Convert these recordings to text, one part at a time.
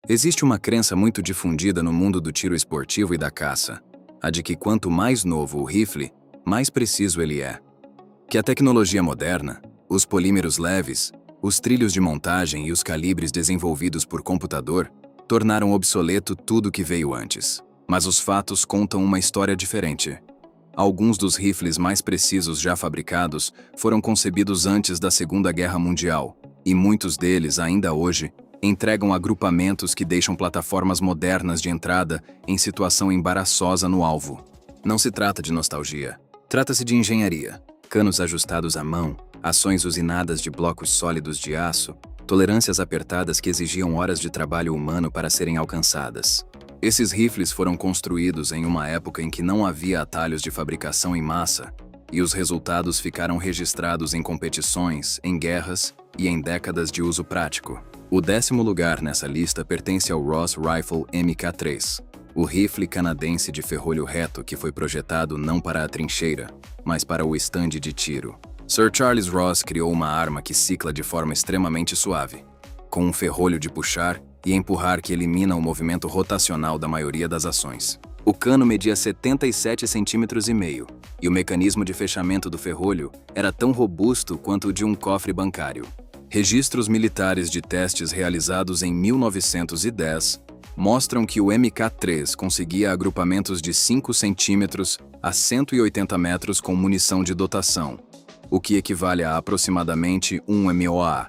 Existe uma crença muito difundida no mundo do tiro esportivo e da caça, a de que quanto mais novo o rifle, mais preciso ele é. Que a tecnologia moderna, os polímeros leves, os trilhos de montagem e os calibres desenvolvidos por computador tornaram obsoleto tudo que veio antes. Mas os fatos contam uma história diferente. Alguns dos rifles mais precisos já fabricados foram concebidos antes da Segunda Guerra Mundial, e muitos deles, ainda hoje, entregam agrupamentos que deixam plataformas modernas de entrada em situação embaraçosa no alvo. Não se trata de nostalgia. Trata-se de engenharia. Canos ajustados à mão, ações usinadas de blocos sólidos de aço, tolerâncias apertadas que exigiam horas de trabalho humano para serem alcançadas. Esses rifles foram construídos em uma época em que não havia atalhos de fabricação em massa, e os resultados ficaram registrados em competições, em guerras e em décadas de uso prático. O 10º lugar nessa lista pertence ao Ross Rifle Mk3, o rifle canadense de ferrolho reto que foi projetado não para a trincheira, mas para o estande de tiro. Sir Charles Ross criou uma arma que cicla de forma extremamente suave, com um ferrolho de puxar e empurrar que elimina o movimento rotacional da maioria das ações. O cano media 77,5 centímetros e o mecanismo de fechamento do ferrolho era tão robusto quanto o de um cofre bancário. Registros militares de testes realizados em 1910 mostram que o Mk3 conseguia agrupamentos de 5 centímetros a 180 metros com munição de dotação, o que equivale a aproximadamente 1 MOA,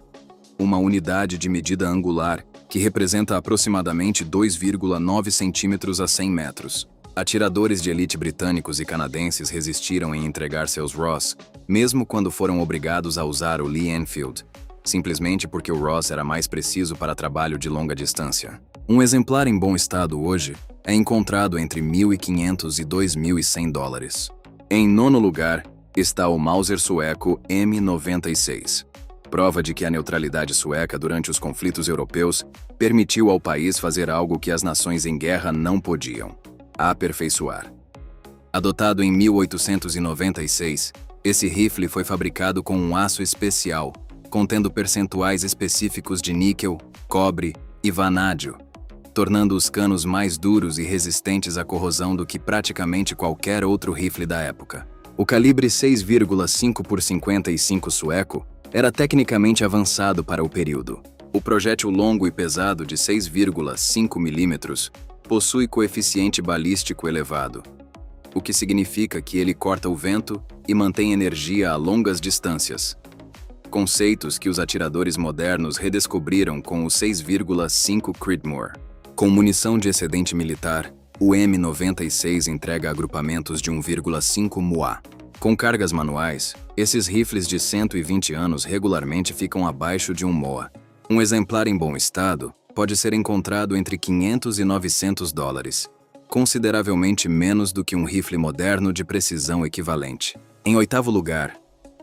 uma unidade de medida angular que representa aproximadamente 2,9 centímetros a 100 metros. Atiradores de elite britânicos e canadenses resistiram em entregar seus Ross, mesmo quando foram obrigados a usar o Lee Enfield, simplesmente porque o Ross era mais preciso para trabalho de longa distância. Um exemplar em bom estado hoje é encontrado entre $1.500 e $2.100. Em 9º lugar está o Mauser sueco M96. Prova de que a neutralidade sueca durante os conflitos europeus permitiu ao país fazer algo que as nações em guerra não podiam: aperfeiçoar. Adotado em 1896, esse rifle foi fabricado com um aço especial, contendo percentuais específicos de níquel, cobre e vanádio, tornando os canos mais duros e resistentes à corrosão do que praticamente qualquer outro rifle da época. O calibre 6,5 por 55 sueco era tecnicamente avançado para o período. O projétil longo e pesado de 6,5 mm possui coeficiente balístico elevado, o que significa que ele corta o vento e mantém energia a longas distâncias. Conceitos que os atiradores modernos redescobriram com o 6,5 Creedmoor. Com munição de excedente militar, o M96 entrega agrupamentos de 1,5 MOA. Com cargas manuais, esses rifles de 120 anos regularmente ficam abaixo de 1 MOA. Um exemplar em bom estado pode ser encontrado entre $500 e $900, consideravelmente menos do que um rifle moderno de precisão equivalente. Em 8º lugar,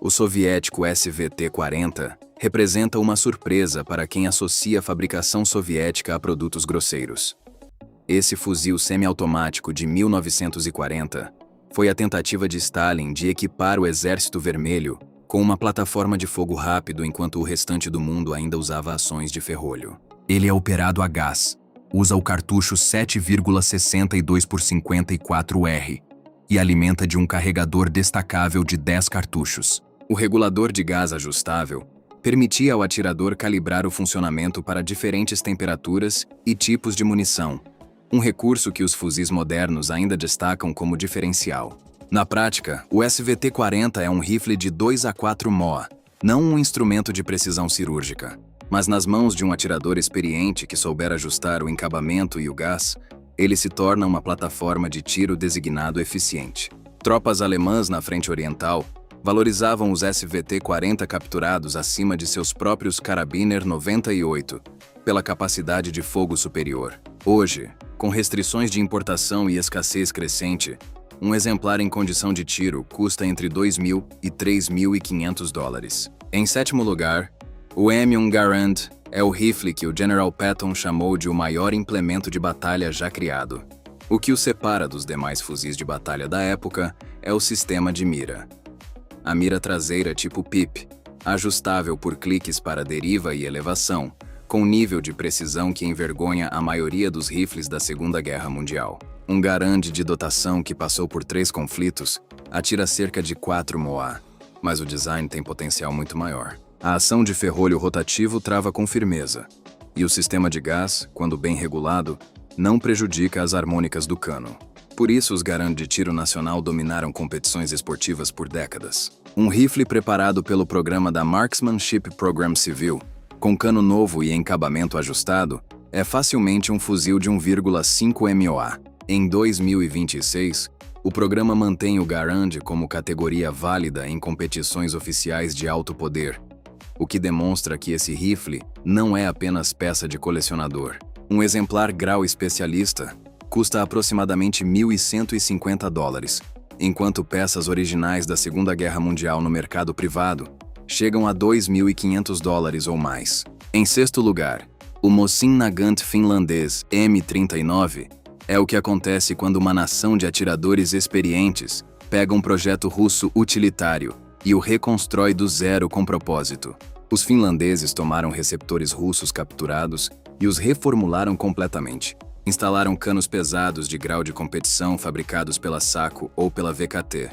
o soviético SVT-40 representa uma surpresa para quem associa a fabricação soviética a produtos grosseiros. Esse fuzil semiautomático de 1940 foi a tentativa de Stalin de equipar o Exército Vermelho com uma plataforma de fogo rápido enquanto o restante do mundo ainda usava ações de ferrolho. Ele é operado a gás, usa o cartucho 7,62 por 54R e alimenta de um carregador destacável de 10 cartuchos. O regulador de gás ajustável permitia ao atirador calibrar o funcionamento para diferentes temperaturas e tipos de munição, um recurso que os fuzis modernos ainda destacam como diferencial. Na prática, o SVT-40 é um rifle de 2 a 4 MOA, não um instrumento de precisão cirúrgica, mas nas mãos de um atirador experiente que souber ajustar o encabamento e o gás, ele se torna uma plataforma de tiro designado eficiente. Tropas alemãs na frente oriental valorizavam os SVT-40 capturados acima de seus próprios Karabiner 98, pela capacidade de fogo superior. Hoje, com restrições de importação e escassez crescente, um exemplar em condição de tiro custa entre $2.000 e $3.500. Em 7º lugar, o M1 Garand é o rifle que o General Patton chamou de o maior implemento de batalha já criado. O que o separa dos demais fuzis de batalha da época é o sistema de mira. A mira traseira tipo PIP, ajustável por cliques para deriva e elevação, com nível de precisão que envergonha a maioria dos rifles da Segunda Guerra Mundial. Um Garand de dotação que passou por 3 conflitos atira cerca de 4 MOA, mas o design tem potencial muito maior. A ação de ferrolho rotativo trava com firmeza, e o sistema de gás, quando bem regulado, não prejudica as harmônicas do cano. Por isso, os Garand de tiro nacional dominaram competições esportivas por décadas. Um rifle preparado pelo programa da Marksmanship Program Civil, com cano novo e encabamento ajustado, é facilmente um fuzil de 1,5 MOA. Em 2026, o programa mantém o Garand como categoria válida em competições oficiais de alto poder, o que demonstra que esse rifle não é apenas peça de colecionador. Um exemplar grau especialista custa aproximadamente $1.150, enquanto peças originais da Segunda Guerra Mundial no mercado privado chegam a $2.500 ou mais. Em sexto lugar, o Mosin Nagant finlandês M39 é o que acontece quando uma nação de atiradores experientes pega um projeto russo utilitário e o reconstrói do zero com propósito. Os finlandeses tomaram receptores russos capturados e os reformularam completamente. Instalaram canos pesados de grau de competição fabricados pela SACO ou pela VKT.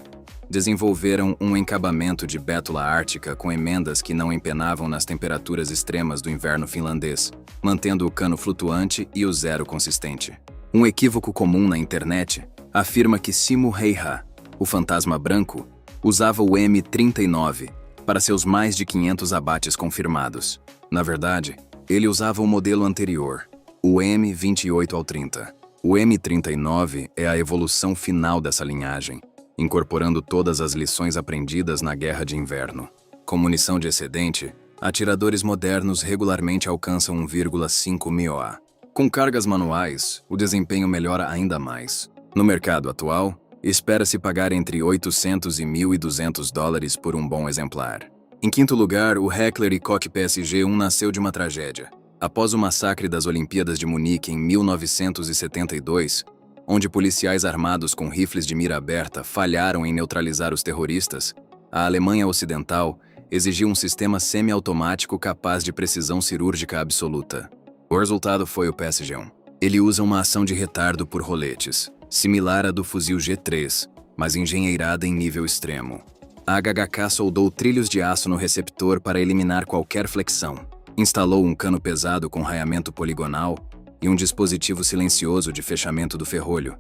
Desenvolveram um encabamento de bétula ártica com emendas que não empenavam nas temperaturas extremas do inverno finlandês, mantendo o cano flutuante e o zero consistente. Um equívoco comum na internet afirma que Simo Häyhä, o fantasma branco, usava o M39 para seus mais de 500 abates confirmados. Na verdade, ele usava o modelo anterior, o M28-30. O M39 é a evolução final dessa linhagem, incorporando todas as lições aprendidas na Guerra de Inverno. Com munição de excedente, atiradores modernos regularmente alcançam 1,5 MOA. Com cargas manuais, o desempenho melhora ainda mais. No mercado atual, espera-se pagar entre $800 e $1.200 por um bom exemplar. Em quinto lugar, o Heckler & Koch PSG-1 nasceu de uma tragédia. Após o massacre das Olimpíadas de Munique em 1972, onde policiais armados com rifles de mira aberta falharam em neutralizar os terroristas, a Alemanha Ocidental exigiu um sistema semiautomático capaz de precisão cirúrgica absoluta. O resultado foi o PSG-1. Ele usa uma ação de retardo por roletes, similar à do fuzil G3, mas engenheirada em nível extremo. A HHK soldou trilhos de aço no receptor para eliminar qualquer flexão. Instalou um cano pesado com raiamento poligonal e um dispositivo silencioso de fechamento do ferrolho,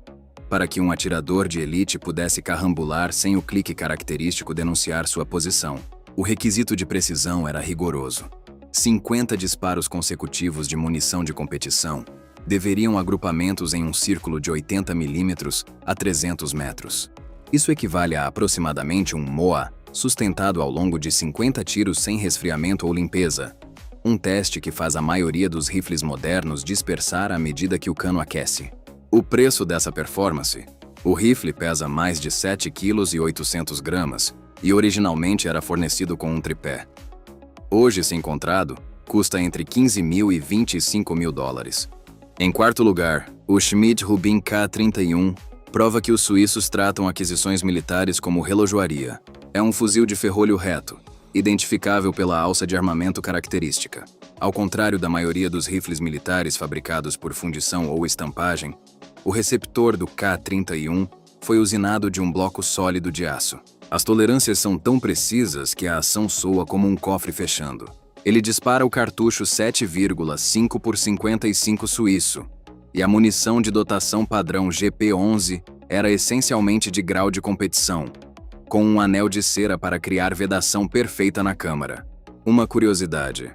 para que um atirador de elite pudesse carambular sem o clique característico denunciar sua posição. O requisito de precisão era rigoroso. 50 disparos consecutivos de munição de competição deveriam agrupamentos em um círculo de 80 mm a 300 metros. Isso equivale a aproximadamente um MOA, sustentado ao longo de 50 tiros sem resfriamento ou limpeza, um teste que faz a maioria dos rifles modernos dispersar à medida que o cano aquece. O preço dessa performance: o rifle pesa mais de 7,8 kg e originalmente era fornecido com um tripé. Hoje, se encontrado, custa entre $15.000 e $25.000. Em quarto lugar, o Schmidt-Rubin K31 prova que os suíços tratam aquisições militares como relojoaria. É um fuzil de ferrolho reto, identificável pela alça de armamento característica. Ao contrário da maioria dos rifles militares fabricados por fundição ou estampagem, o receptor do K31 foi usinado de um bloco sólido de aço. As tolerâncias são tão precisas que a ação soa como um cofre fechando. Ele dispara o cartucho 7,5 por 55 suíço, e a munição de dotação padrão GP11 era essencialmente de grau de competição, com um anel de cera para criar vedação perfeita na câmara. Uma curiosidade: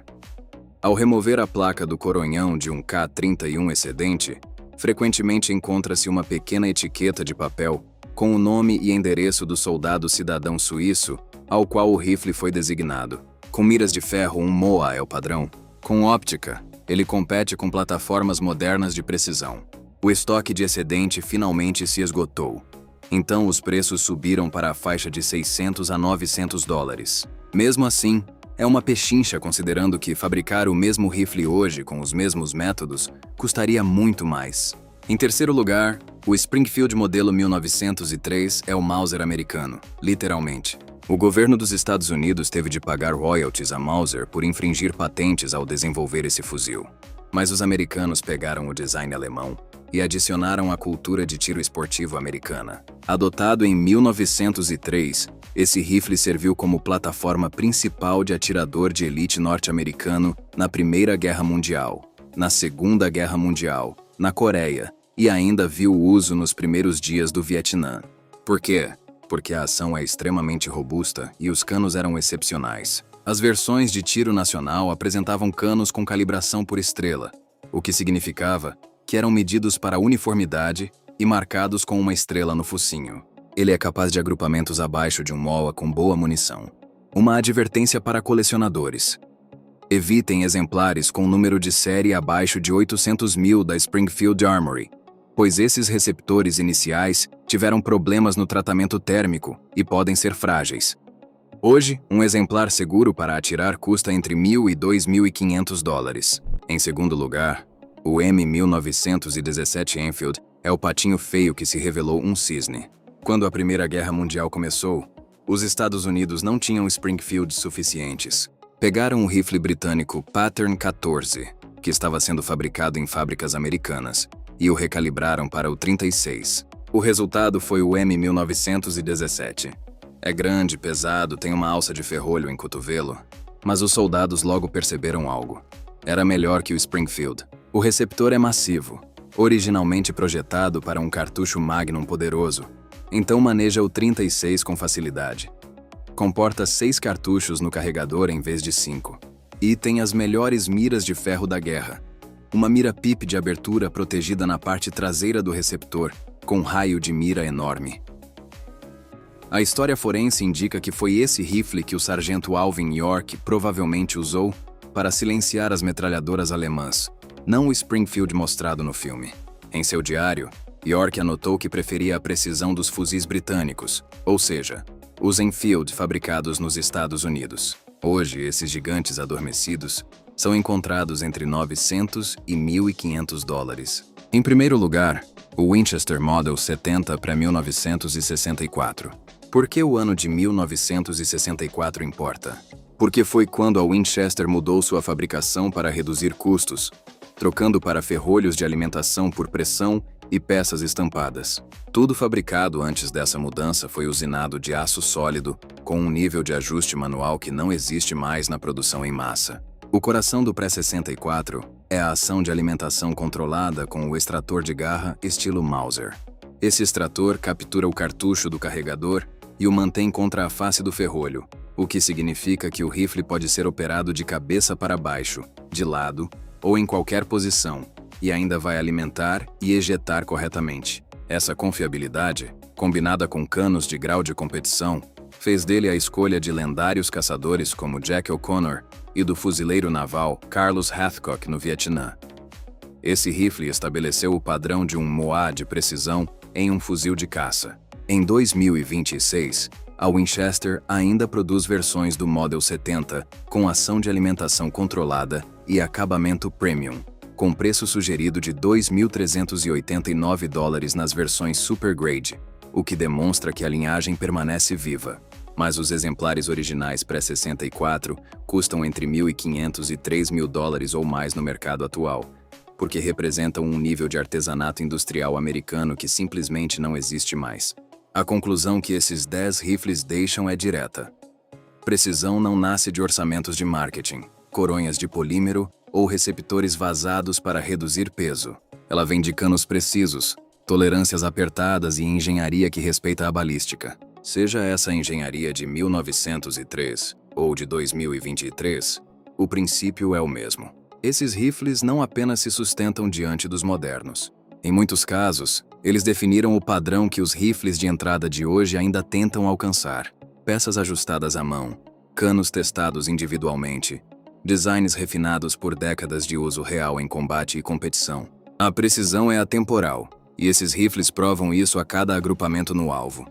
ao remover a placa do coronhão de um K31 excedente, frequentemente encontra-se uma pequena etiqueta de papel com o nome e endereço do soldado cidadão suíço ao qual o rifle foi designado. Com miras de ferro, um MOA é o padrão. Com óptica, ele compete com plataformas modernas de precisão. O estoque de excedente finalmente se esgotou. Então os preços subiram para a faixa de $600 a $900. Mesmo assim, é uma pechincha considerando que fabricar o mesmo rifle hoje com os mesmos métodos custaria muito mais. Em terceiro lugar, o Springfield modelo 1903 é o Mauser americano, literalmente. O governo dos Estados Unidos teve de pagar royalties a Mauser por infringir patentes ao desenvolver esse fuzil. Mas os americanos pegaram o design alemão e adicionaram a cultura de tiro esportivo americana. Adotado em 1903, esse rifle serviu como plataforma principal de atirador de elite norte-americano na Primeira Guerra Mundial, na Segunda Guerra Mundial, na Coreia e ainda viu uso nos primeiros dias do Vietnã. Por quê? Porque a ação é extremamente robusta e os canos eram excepcionais. As versões de tiro nacional apresentavam canos com calibração por estrela, o que significava que eram medidos para uniformidade e marcados com uma estrela no focinho. Ele é capaz de agrupamentos abaixo de um MOA com boa munição. Uma advertência para colecionadores. Evitem exemplares com número de série abaixo de 800.000 da Springfield Armory, pois esses receptores iniciais tiveram problemas no tratamento térmico e podem ser frágeis. Hoje, um exemplar seguro para atirar custa entre $1.000 e $2.500. Em segundo lugar, o M1917 Enfield é o patinho feio que se revelou um cisne. Quando a Primeira Guerra Mundial começou, os Estados Unidos não tinham Springfields suficientes. Pegaram o rifle britânico Pattern 14, que estava sendo fabricado em fábricas americanas, e o recalibraram para o 36. O resultado foi o M1917. É grande, pesado, tem uma alça de ferrolho em cotovelo, mas os soldados logo perceberam algo. Era melhor que o Springfield. O receptor é massivo, originalmente projetado para um cartucho Magnum poderoso, então maneja o 36 com facilidade. Comporta 6 cartuchos no carregador em vez de 5. E tem as melhores miras de ferro da guerra. Uma mira PIP de abertura protegida na parte traseira do receptor, com raio de mira enorme. A história forense indica que foi esse rifle que o sargento Alvin York provavelmente usou para silenciar as metralhadoras alemãs, não o Springfield mostrado no filme. Em seu diário, York anotou que preferia a precisão dos fuzis britânicos, ou seja, os Enfield fabricados nos Estados Unidos. Hoje, esses gigantes adormecidos são encontrados entre $900 e $1.500. Em primeiro lugar, o Winchester Model 70 para 1964. Por que o ano de 1964 importa? Porque foi quando a Winchester mudou sua fabricação para reduzir custos, trocando para ferrolhos de alimentação por pressão e peças estampadas. Tudo fabricado antes dessa mudança foi usinado de aço sólido, com um nível de ajuste manual que não existe mais na produção em massa. O coração do pré-64 é a ação de alimentação controlada com o extrator de garra estilo Mauser. Esse extrator captura o cartucho do carregador e o mantém contra a face do ferrolho, o que significa que o rifle pode ser operado de cabeça para baixo, de lado ou em qualquer posição, e ainda vai alimentar e ejetar corretamente. Essa confiabilidade, combinada com canos de grau de competição, fez dele a escolha de lendários caçadores como Jack O'Connor e do fuzileiro naval Carlos Hathcock no Vietnã. Esse rifle estabeleceu o padrão de um MOA de precisão em um fuzil de caça. Em 2026, a Winchester ainda produz versões do Model 70 com ação de alimentação controlada e acabamento premium, com preço sugerido de $2.389 nas versões Super Grade, o que demonstra que a linhagem permanece viva. Mas os exemplares originais pré-64 custam entre $1.500 e $3.000 ou mais no mercado atual, porque representam um nível de artesanato industrial americano que simplesmente não existe mais. A conclusão que esses 10 rifles deixam é direta. Precisão não nasce de orçamentos de marketing, coronhas de polímero ou receptores vazados para reduzir peso. Ela vem de canos precisos, tolerâncias apertadas e engenharia que respeita a balística. Seja essa engenharia de 1903 ou de 2023, o princípio é o mesmo. Esses rifles não apenas se sustentam diante dos modernos. Em muitos casos, eles definiram o padrão que os rifles de entrada de hoje ainda tentam alcançar. Peças ajustadas à mão, canos testados individualmente, designs refinados por décadas de uso real em combate e competição. A precisão é atemporal, e esses rifles provam isso a cada agrupamento no alvo.